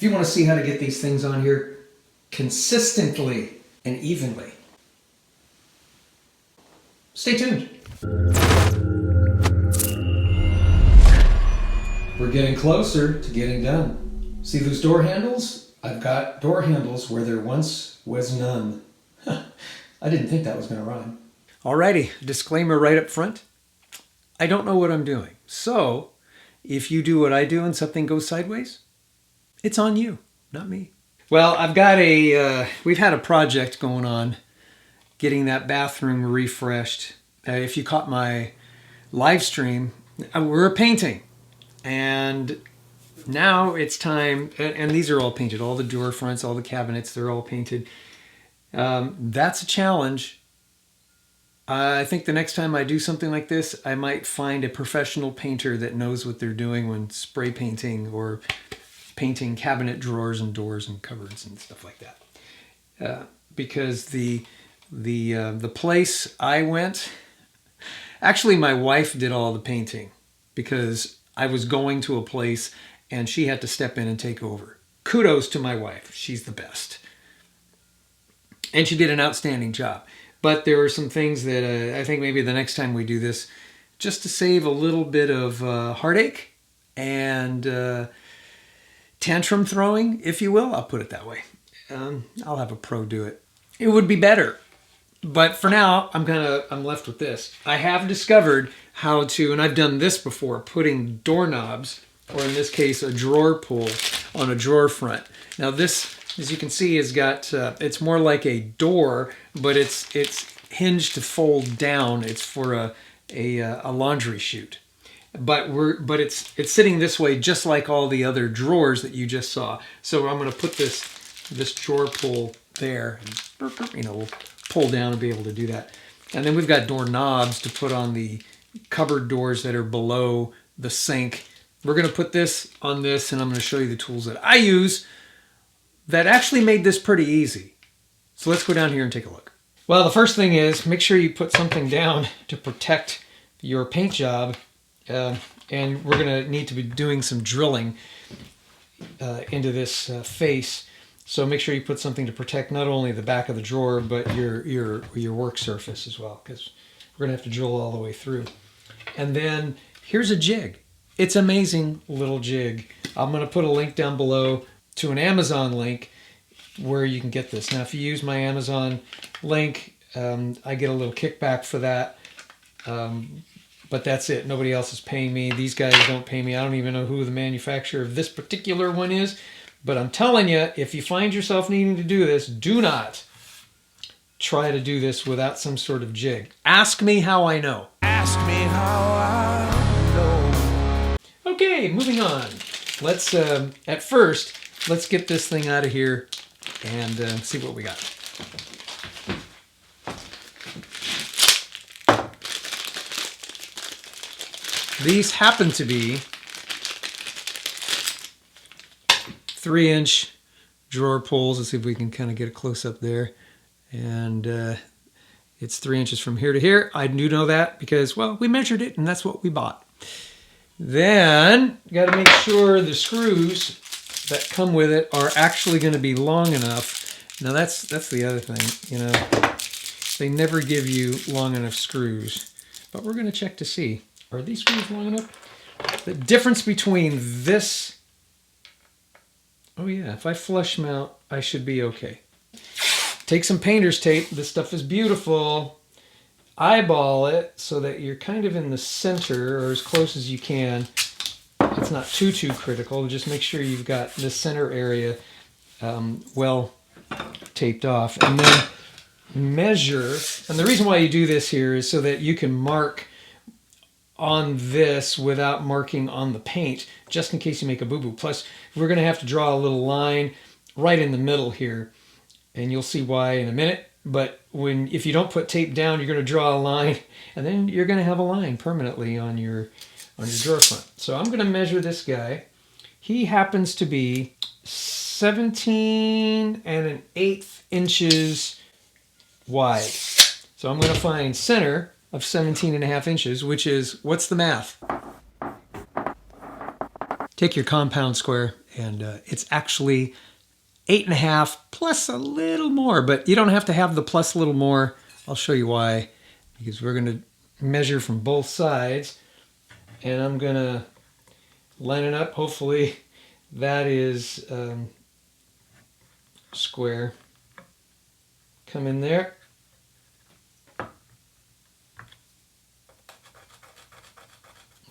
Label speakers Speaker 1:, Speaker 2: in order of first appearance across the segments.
Speaker 1: If you want to see how to get these things on here consistently and evenly, stay tuned. We're getting closer to getting done. See those door handles? I've got door handles where there once was none. I didn't think that was going to rhyme. Alrighty, disclaimer right up front. I don't know what I'm doing. So, if you do what I do and something goes sideways, it's on you, not me. Well, I've got we've had a project going on getting that bathroom refreshed. If you caught my live stream, we're painting. And now it's time, and these are all painted, all the drawer fronts, all the cabinets, they're all painted. That's a challenge. I think the next time I do something like this, I might find a professional painter that knows what they're doing when spray painting or painting cabinet drawers and doors and cupboards and stuff like that. Because the place I went, actually my wife did all the painting because I was going to a place and she had to step in and take over. Kudos to my wife. She's the best. And she did an outstanding job. But there were some things that I think maybe the next time we do this, just to save a little bit of heartache and tantrum throwing, if you will, I'll put it that way. I'll have a pro do it. It would be better. But for now, I'm left with this. I have discovered how to, and I've done this before, putting doorknobs, or in this case, a drawer pull on a drawer front. Now this, as you can see, has got, it's more like a door, but it's hinged to fold down. It's for a laundry chute. But it's sitting this way just like all the other drawers that you just saw. So I'm going to put this drawer pull there, and we'll pull down and be able to do that. And then we've got door knobs to put on the cupboard doors that are below the sink. We're going to put this on this, and I'm going to show you the tools that I use that actually made this pretty easy. So let's go down here and take a look. Well, the first thing is make sure you put something down to protect your paint job. And we're going to need to be doing some drilling into this face. So make sure you put something to protect not only the back of the drawer, but your work surface as well, because we're going to have to drill all the way through. And then here's a jig. It's an amazing little jig. I'm going to put a link down below to an Amazon link where you can get this. Now, if you use my Amazon link, I get a little kickback for that. But that's it. Nobody else is paying me. These guys don't pay me. I don't even know who the manufacturer of this particular one is. But I'm telling you, if you find yourself needing to do this, do not try to do this without some sort of jig. Ask me how I know. Ask me how I know. Okay, moving on. Let's, at first, let's get this thing out of here and see what we got. These happen to be 3-inch drawer pulls. Let's see if we can kind of get a close up there. And it's 3 inches from here to here. I do know that because, well, we measured it and that's what we bought. Then you got to make sure the screws that come with it are actually going to be long enough. Now that's the other thing, you know, they never give you long enough screws, but we're going to check to see. Are these screws long enough? The difference between this, oh yeah, if I flush mount, I should be okay. Take some painter's tape. This stuff is beautiful. Eyeball it so that you're kind of in the center or as close as you can. It's not too critical. Just make sure you've got the center area well taped off. And then measure. And the reason why you do this here is so that you can mark on this without marking on the paint, just in case you make a boo-boo. Plus, we're going to have to draw a little line right in the middle here, and you'll see why in a minute. But if you don't put tape down, you're going to draw a line, and then you're going to have a line permanently on your drawer front. So I'm going to measure this guy. He happens to be 17 1/8 inches wide. So I'm going to find center of 17 1/2 inches, which is, what's the math? Take your compound square, and it's actually 8.5 plus a little more, but you don't have to have the plus a little more. I'll show you why, because we're going to measure from both sides, and I'm going to line it up. Hopefully that is square. Come in there.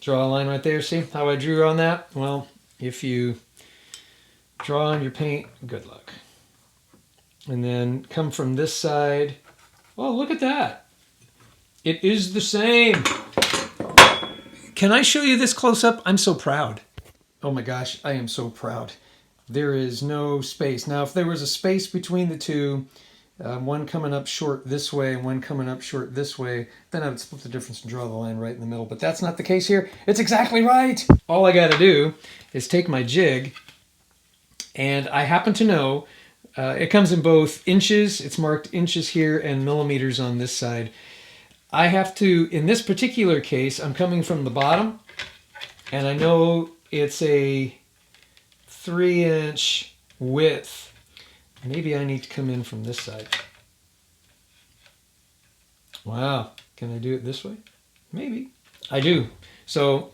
Speaker 1: Draw a line right there. See how I drew on that? Well, if you draw on your paint, good luck. And then come from this side. Oh, look at that. It is the same. Can I show you this close up? I'm so proud. Oh my gosh, I am so proud. There is no space. Now, if there was a space between the two, one coming up short this way and one coming up short this way, then I would split the difference and draw the line right in the middle. But that's not the case here. It's exactly right. All I got to do is take my jig, and I happen to know it comes in both inches. It's marked inches here and millimeters on this side. I have to, in this particular case, I'm coming from the bottom, and I know it's a 3-inch width. Maybe I need to come in from this side. Wow. Can I do it this way? Maybe. I do. So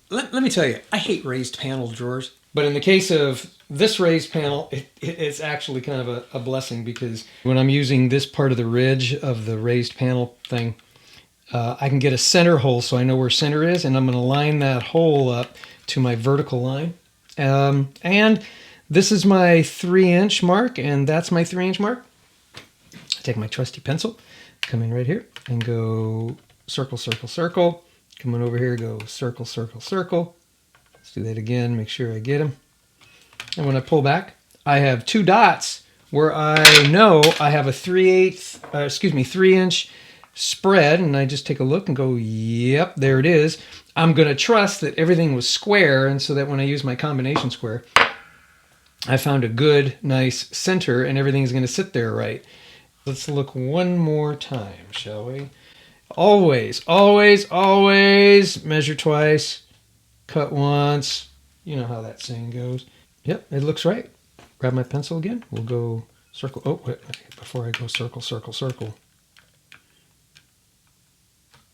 Speaker 1: let me tell you, I hate raised panel drawers. But in the case of this raised panel, it's actually kind of a blessing, because when I'm using this part of the ridge of the raised panel thing, I can get a center hole so I know where center is, and I'm going to line that hole up to my vertical line. And this is my 3-inch mark, and that's my 3-inch mark. I take my trusty pencil, come in right here, and go circle, circle, circle. Come on over here, go circle, circle, circle. Let's do that again, make sure I get them. And when I pull back, I have 2 dots where I know I have a 3-inch spread, and I just take a look and go, yep, there it is. I'm going to trust that everything was square, and so that when I use my combination square, I found a good, nice center, and everything's going to sit there right. Let's look one more time, shall we? Always, always, always measure twice, cut once. You know how that saying goes. Yep, it looks right. Grab my pencil again. We'll go circle. Oh, wait, before I go circle, circle, circle.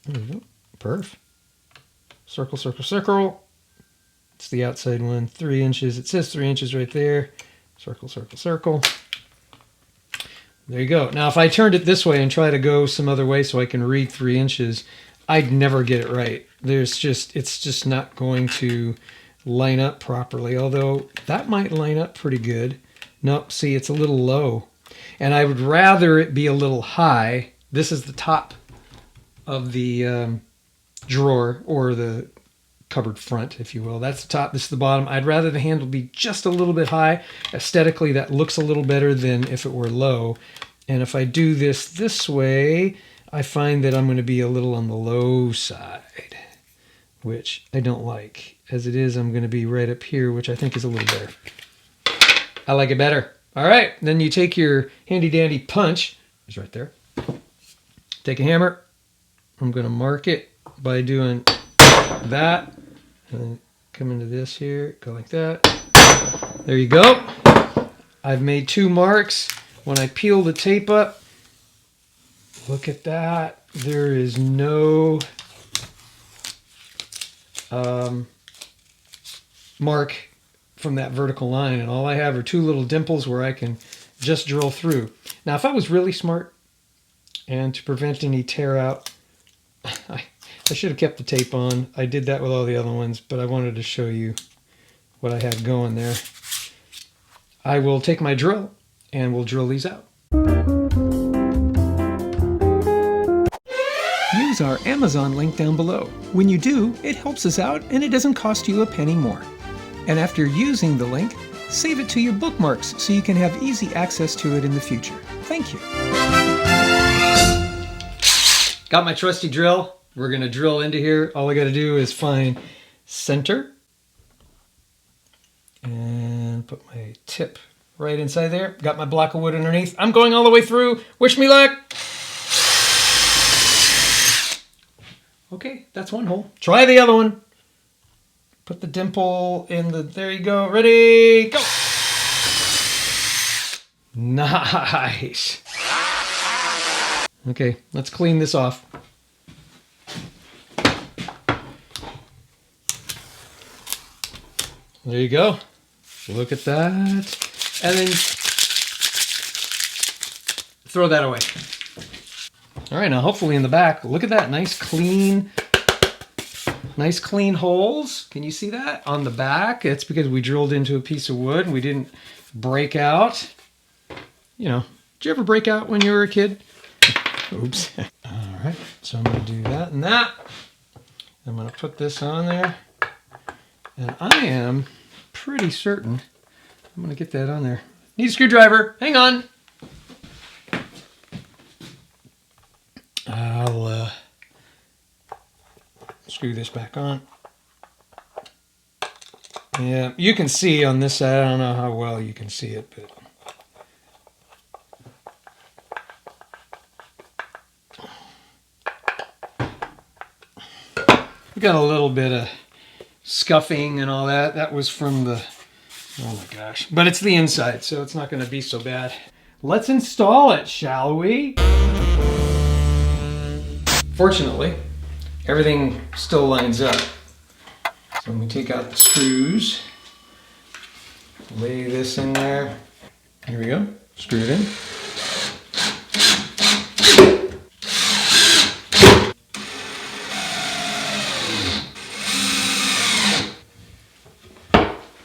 Speaker 1: There we go. Perf. Circle, circle, circle. It's the outside one, 3 inches. It says 3 inches right there. Circle, circle, circle. There you go. Now, if I turned it this way and try to go some other way so I can read 3 inches, I'd never get it right. It's just not going to line up properly, although that might line up pretty good. Nope, see, it's a little low. And I would rather it be a little high. This is the top of the drawer, or the cupboard front, if you will. That's the top, this is the bottom. I'd rather the handle be just a little bit high. Aesthetically, that looks a little better than if it were low. And if I do this way, I find that I'm going to be a little on the low side, which I don't like. As it is, I'm going to be right up here, which I think is a little better. I like it better. All right, then you take your handy dandy punch. It's right there. Take a hammer. I'm going to mark it by doing that, and then come into this here, go like that. There you go. I've made 2 marks. When I peel the tape up, look at that. There is no mark from that vertical line, and all I have are 2 little dimples where I can just drill through. Now, if I was really smart, and to prevent any tear out, I should have kept the tape on. I did that with all the other ones, but I wanted to show you what I had going there. I will take my drill, and we'll drill these out. Use our Amazon link down below. When you do, it helps us out, and it doesn't cost you a penny more. And after using the link, save it to your bookmarks so you can have easy access to it in the future. Thank you. Got my trusty drill. We're going to drill into here. All I got to do is find center and put my tip right inside there. Got my block of wood underneath. I'm going all the way through. Wish me luck. Okay, that's one hole. Try the other one. Put the dimple in the, there you go, ready, go! Nice. Okay, let's clean this off. There you go. Look at that. And then throw that away. All right, now hopefully in the back, look at that, nice clean holes. Can you see that on the back? It's because we drilled into a piece of wood and we didn't break out. You know, did you ever break out when you were a kid? Oops. All right, so I'm gonna do that and that. I'm gonna put this on there. And I am pretty certain I'm gonna get that on there. Need a screwdriver, hang on. I'll screw this back on. Yeah, you can see on this side, I don't know how well you can see it, but we got a little bit of scuffing and all that. That was from the, oh my gosh. But it's the inside, so it's not going to be so bad. Let's install it, shall we? Fortunately, everything still lines up. So when we take out the screws, lay this in there. Here we go, screw it in.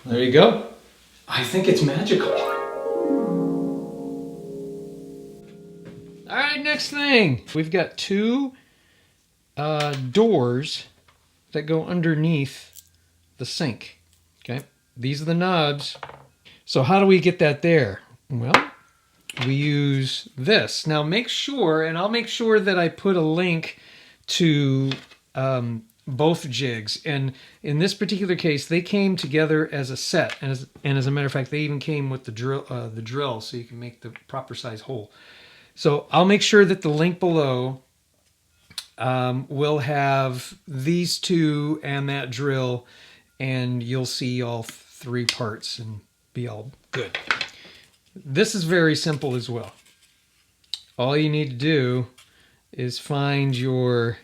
Speaker 1: There you go. I think it's magical. All right, next thing. We've got two doors that go underneath the sink. Okay, these are the knobs. So how do we get that there? Well, we use this. Now make sure, and I'll make sure that I put a link to both jigs, and in this particular case they came together as a set, and as a matter of fact they even came with the drill so you can make the proper size hole. So I'll make sure that the link below will have these two and that drill, and you'll see all three parts and be all good. This is very simple as well. All you need to do is find your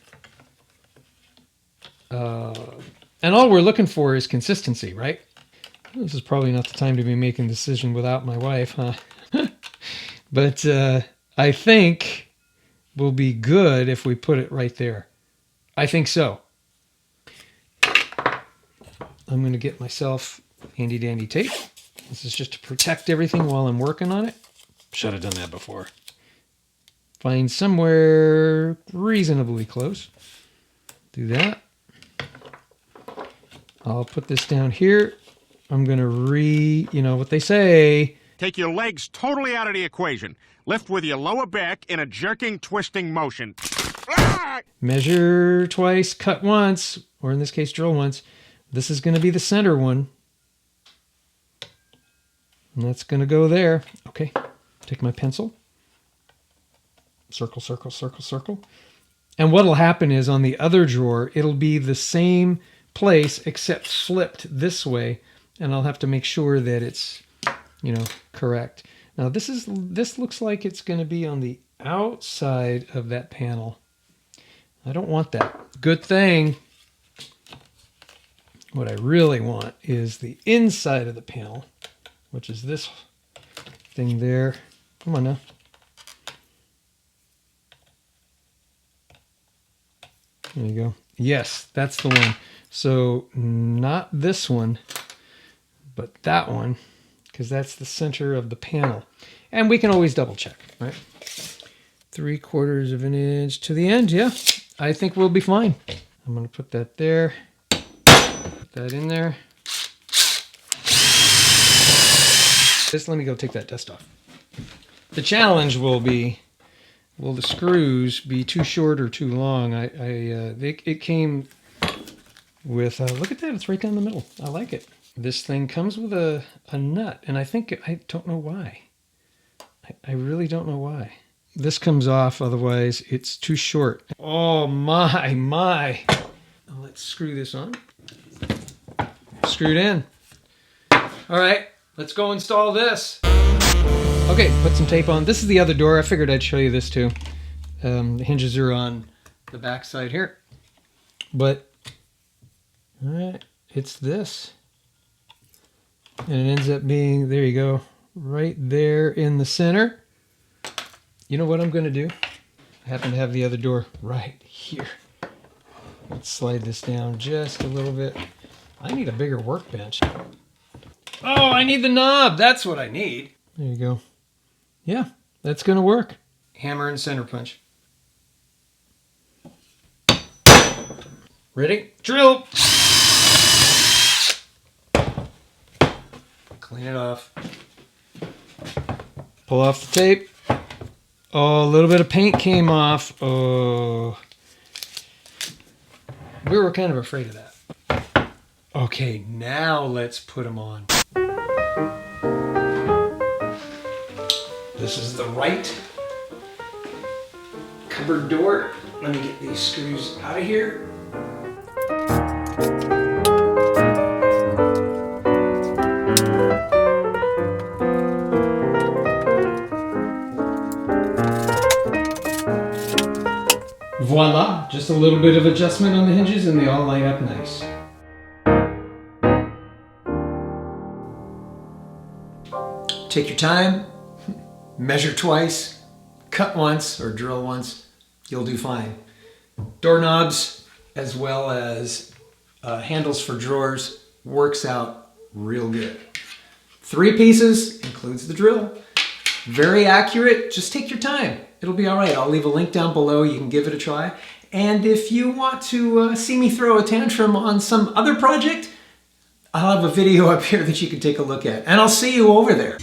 Speaker 1: and all we're looking for is consistency, right? This is probably not the time to be making a decision without my wife, huh? But I think will be good if we put it right there. I think so. I'm going to get myself handy dandy tape. This is just to protect everything while I'm working on it. Should have done that before. Find somewhere reasonably close. Do that. I'll put this down here. I'm going to you know what they say.
Speaker 2: Take your legs totally out of the equation. Lift with your lower back in a jerking, twisting motion.
Speaker 1: Measure twice, cut once, or in this case, drill once. This is going to be the center one. And that's going to go there. Okay, take my pencil. Circle, circle, circle, circle. And what'll happen is on the other drawer, it'll be the same place except flipped this way, and I'll have to make sure that it's, you know, correct. Now this looks like it's going to be on the outside of that panel. I don't want that. Good thing. What I really want is the inside of the panel, which is this thing there. Come on now. There you go. Yes, that's the one. So not this one, but that one, because that's the center of the panel. And we can always double check, right? 3/4 of an inch to the end. Yeah, I think we'll be fine. I'm going to put that there. Put that in there. Just let me go take that dust off. The challenge will be, will the screws be too short or too long? It came with, look at that, it's right down the middle. I like it. This thing comes with a nut, and I don't know why. I really don't know why. This comes off, otherwise it's too short. Oh my. Let's screw this on. screwed in. All right, let's go install this. Okay, put some tape on. This is the other door. I figured I'd show you this too. The hinges are on the back side here. But, all right, it's this. And it ends up being, there you go, right there in the center. You know what I'm going to do? I happen to have the other door right here. Let's slide this down just a little bit. I need a bigger workbench. Oh, I need the knob. That's what I need. There you go. Yeah, that's going to work. Hammer and center punch. Ready? Drill! Clean it off. Pull off the tape. Oh, a little bit of paint came off. Oh. We were kind of afraid of that. Okay, now let's put them on. This is the right cupboard door. Let me get these screws out of here. Voila, just a little bit of adjustment on the hinges and they all line up nice. Take your time, measure twice, cut once or drill once, you'll do fine. Doorknobs as well as handles for drawers works out real good. 3 pieces, includes the drill. Very accurate, just take your time. It'll be all right. I'll leave a link down below. You can give it a try. And if you want to see me throw a tantrum on some other project, I'll have a video up here that you can take a look at. And I'll see you over there.